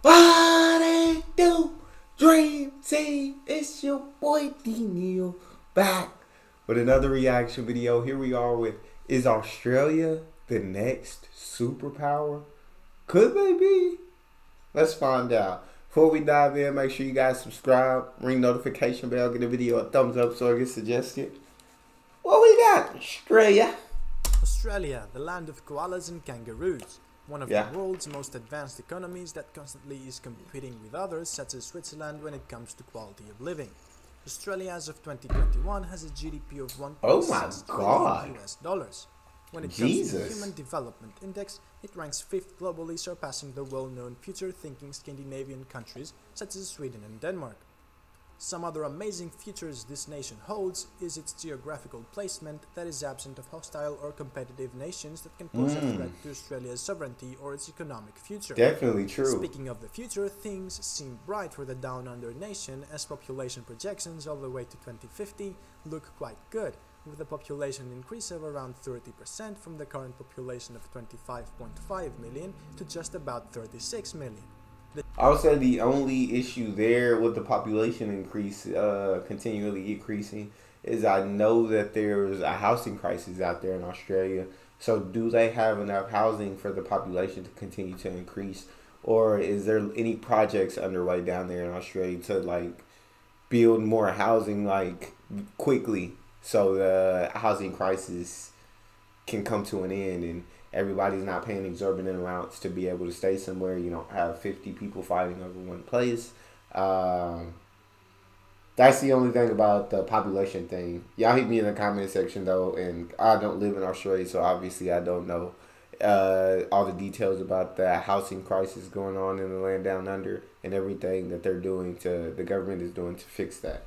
What they do? Dream Team. It's your boy Neal back with another reaction video. Here we are with, is Australia the next superpower? Could they be? Let's find out. Before we dive in, make sure you guys subscribe, ring notification bell, give the video a thumbs up so it gets suggested. What we got? Australia. Australia, the land of koalas and kangaroos. One of the world's most advanced economies that constantly is competing with others such as Switzerland when it comes to quality of living. Australia as of 2021 has a GDP of 1.6 trillion US dollars. When it comes to the Human Development Index, it ranks 5th globally, surpassing the well-known future-thinking Scandinavian countries such as Sweden and Denmark. Some other amazing features this nation holds is its geographical placement that is absent of hostile or competitive nations that can pose a threat to Australia's sovereignty or its economic future. Definitely true. Speaking of the future, things seem bright for the Down Under nation as population projections all the way to 2050 look quite good, with a population increase of around 30% from the current population of 25.5 million to just about 36 million. I would say the only issue there with the population increase, continually increasing, is I know that there's a housing crisis out there in Australia. So do they have enough housing for the population to continue to increase? Or is there any projects underway down there in Australia to like build more housing like quickly so the housing crisis can come to an end and everybody's not paying exorbitant amounts to be able to stay somewhere? You don't have 50 people fighting over one place. That's the only thing about the population thing. Y'all hit me in the comment section though, and I don't live in Australia, so obviously I don't know all the details about the housing crisis going on in the land down under and everything that they're doing the government is doing to fix that.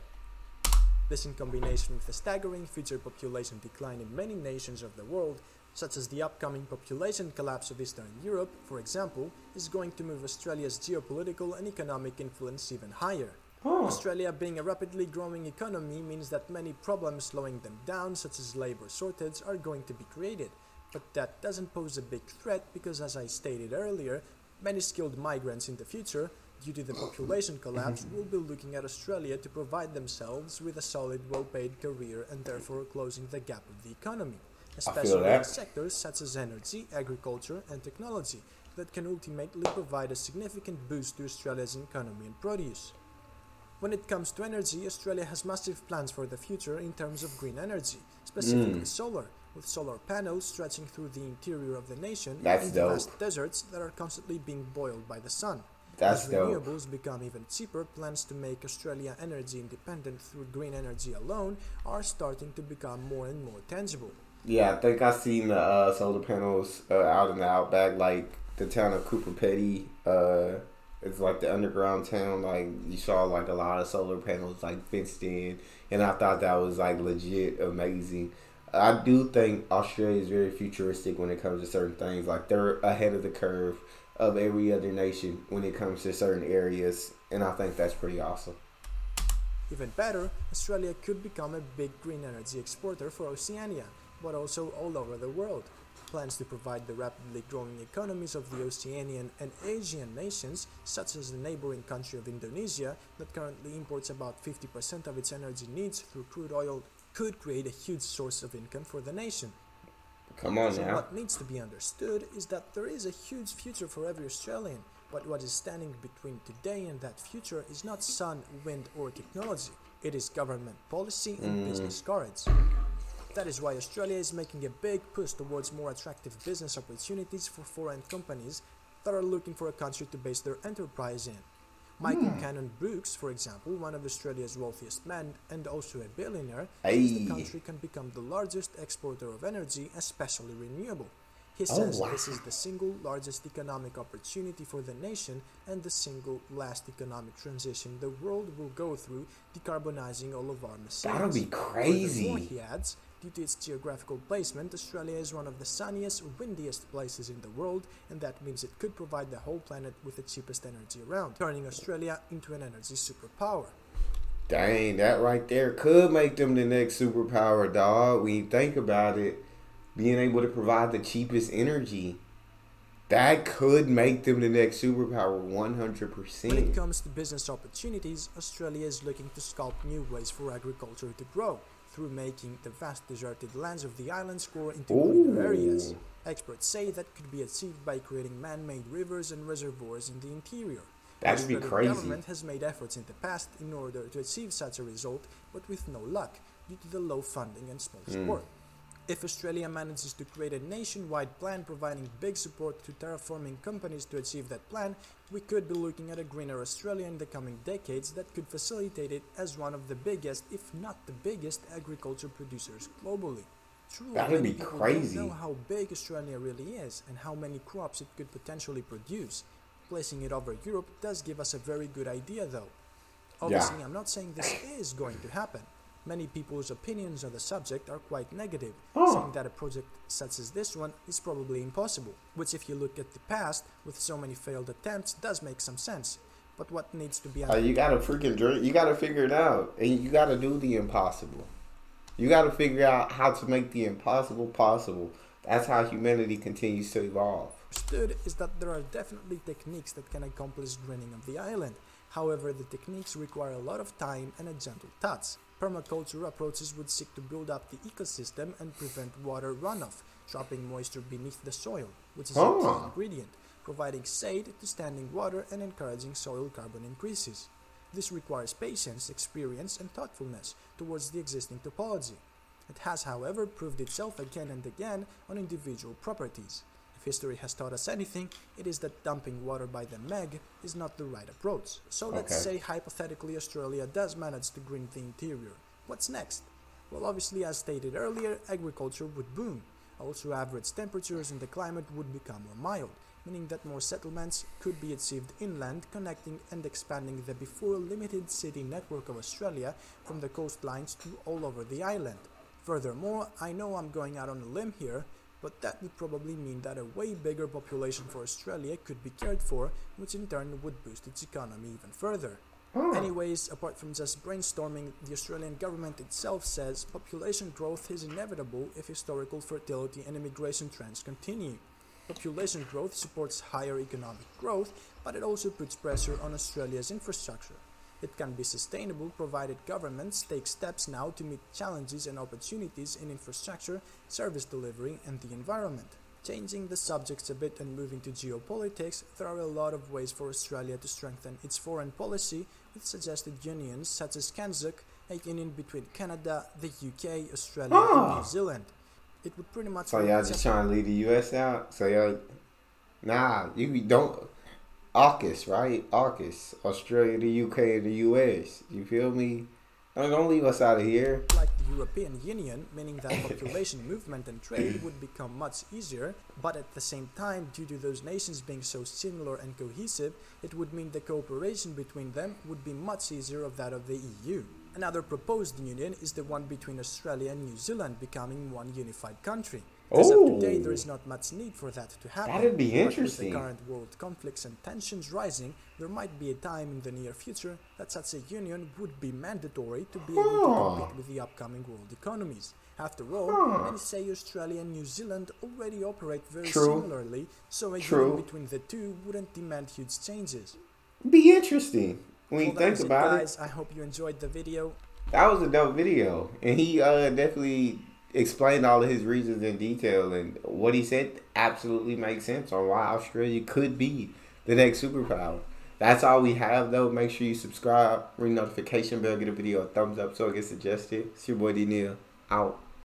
This in combination with the staggering future population decline in many nations of the world, such as the upcoming population collapse of Eastern Europe, for example, is going to move Australia's geopolitical and economic influence even higher. Australia being a rapidly growing economy means that many problems slowing them down, such as labor shortage, are going to be created. But that doesn't pose a big threat because, as I stated earlier, many skilled migrants in the future, due to the population collapse, will be looking at Australia to provide themselves with a solid, well-paid career and therefore closing the gap of the economy, especially in sectors such as energy, agriculture and technology that can ultimately provide a significant boost to Australia's economy and produce. When it comes to energy, Australia has massive plans for the future in terms of green energy, specifically solar, with solar panels stretching through the interior of the nation and vast deserts that are constantly being boiled by the sun. As renewables become even cheaper, plans to make Australia energy independent through green energy alone are starting to become more and more tangible. Yeah, I think I seen the solar panels out in the outback, like the town of Cooper Petty. It's like the underground town. Like you saw like a lot of solar panels like fenced in, and I thought that was like legit amazing. I do think Australia is very futuristic when it comes to certain things. Like they're ahead of the curve of every other nation when it comes to certain areas, and I think that's pretty awesome. Even better, Australia could become a big green energy exporter for Oceania, but also all over the world. Plans to provide the rapidly growing economies of the Oceanian and Asian nations, such as the neighboring country of Indonesia, that currently imports about 50% of its energy needs through crude oil, could create a huge source of income for the nation. Come on now. What needs to be understood is that there is a huge future for every Australian, but what is standing between today and that future is not sun, wind or technology. It is government policy and business courage. That is why Australia is making a big push towards more attractive business opportunities for foreign companies that are looking for a country to base their enterprise in. Michael Cannon Brooks, for example, one of Australia's wealthiest men and also a billionaire, says the country can become the largest exporter of energy, especially renewable. He says this is the single largest economic opportunity for the nation and the single last economic transition the world will go through, decarbonizing all of our machines. That'll be crazy. Furthermore, he adds, due to its geographical placement, Australia is one of the sunniest, windiest places in the world, and that means it could provide the whole planet with the cheapest energy around, turning Australia into an energy superpower. Dang, that right there could make them the next superpower, dog. When you think about it, being able to provide the cheapest energy. That could make them the next superpower, When it 100%. comes to business opportunities, Australia is looking to sculpt new ways for agriculture to grow, through making the vast deserted lands of the islands grow into greener areas. Ooh, Experts say that could be achieved by creating man-made rivers and reservoirs in the interior. The that'd be Australian crazy. government has made efforts in the past in order to achieve such a result, but with no luck due to the low funding and small support. If Australia manages to create a nationwide plan providing big support to terraforming companies to achieve that plan, we could be looking at a greener Australia in the coming decades that could facilitate it as one of the biggest, if not the biggest, agriculture producers globally. Truly, That'd many be people crazy. don't know how big Australia really is and how many crops it could potentially produce. Placing it over Europe does give us a very good idea though. Obviously, I'm not saying this is going to happen. Many people's opinions on the subject are quite negative, saying that a project such as this one is probably impossible, which if you look at the past, with so many failed attempts, does make some sense. But what needs to be You gotta freaking drink. You gotta figure it out, and you gotta do the impossible. You gotta figure out how to make the impossible possible. That's how humanity continues to evolve. understood is that there are definitely techniques that can accomplish greening of the island. However, the techniques require a lot of time and a gentle touch. Permaculture approaches would seek to build up the ecosystem and prevent water runoff, trapping moisture beneath the soil, which is a key ingredient, providing shade to standing water and encouraging soil carbon increases. This requires patience, experience, and thoughtfulness towards the existing topology. It has, however, proved itself again and again on individual properties. If history has taught us anything, it is that dumping water by the meg is not the right approach. So let's say hypothetically Australia does manage to green the interior. What's next? Well, obviously, as stated earlier, agriculture would boom. Also, average temperatures in the climate would become more mild, meaning that more settlements could be achieved inland, connecting and expanding the before limited city network of Australia from the coastlines to all over the island. Furthermore, I know I'm going out on a limb here, but that would probably mean that a way bigger population for Australia could be cared for, which in turn would boost its economy even further. Anyways, apart from just brainstorming, the Australian government itself says population growth is inevitable if historical fertility and immigration trends continue. Population growth supports higher economic growth, but it also puts pressure on Australia's infrastructure. It can be sustainable provided governments take steps now to meet challenges and opportunities in infrastructure, service delivery, and the environment. Changing the subjects a bit and moving to geopolitics, there are a lot of ways for Australia to strengthen its foreign policy with suggested unions such as CANZUK, a union between Canada, the UK, Australia, and New Zealand. It would pretty much... So y'all just trying to leave the U.S. out? So y'all... Nah, you don't... AUKUS, right? AUKUS. Australia, the UK, and the US. You feel me? Don't leave us out of here. Like the European Union, meaning that population movement and trade would become much easier, but at the same time, due to those nations being so similar and cohesive, it would mean the cooperation between them would be much easier of that of the EU. Another proposed union is the one between Australia and New Zealand becoming one unified country. As of today, there is not much need for that to happen. That'd be interesting. But with the current world conflicts and tensions rising, there might be a time in the near future that such a union would be mandatory to be able to compete with the upcoming world economies. After all, many say Australia and New Zealand already operate very similarly, so a union between the two wouldn't demand huge changes. Be interesting when you think about it. Guys, I hope you enjoyed the video. That was a dope video, and he definitely explained all of his reasons in detail, and what he said absolutely makes sense on why Australia could be the next superpower. That's all we have though. Make sure you subscribe, ring notification bell, get a video a thumbs up so it gets suggested. It's your boy Neal, out.